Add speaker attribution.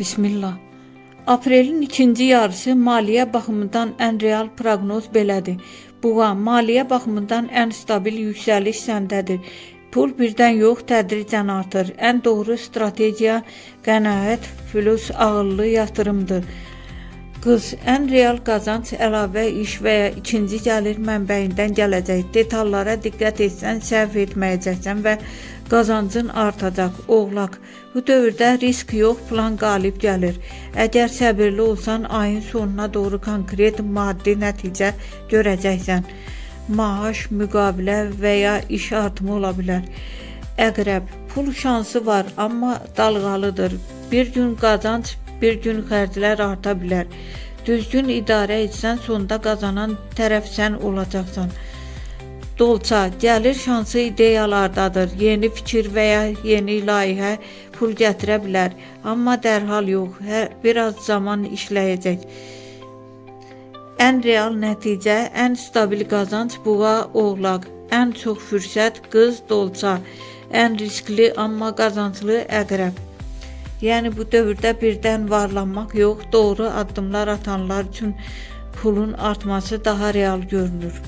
Speaker 1: Bismillah. Aprelin ikinci yarısı maliyyə baxımından ən real proqnoz belədir. Buğa, maliyyə baxımından ən stabil yüksəliş səndədir. Pul birdən yox, tədricən artır. Ən doğru strategiya qənaət plus ağıllı yatırımdır. Qız, ən real qazanc əlavə iş və ya ikinci gəlir mənbəyindən gələcək. Detallara diqqət etsən, səhv etməyəcəksən və qazancın artacaq. Oğlaq, bu dövrdə risk yox, plan qalib gəlir. Əgər səbirli olsan, ayın sonuna doğru konkret maddi nəticə görəcəksən. Maaş, müqavilə və ya iş artımı ola bilər. Əqrəb, pul şansı var, amma dalğalıdır. Bir gün qazanc, bir gün xərclər arta bilər. Düzgün idarə etsən, sonda qazanan tərəf sən olacaqsan. Dolça, gəlir şansı ideyalardadır. Yeni fikir və ya yeni layihə pul gətirə bilər. Amma dərhal yox, biraz zaman işləyəcək. Ən real nəticə, ən stabil qazanc buğa, oğlaq. Ən çox fürsət qız, dolça. Ən riskli, amma qazanclı əqrəb. Yəni bu dövrdə birdən varlanmaq yox, doğru addımlar atanlar üçün pulun artması daha real görünür.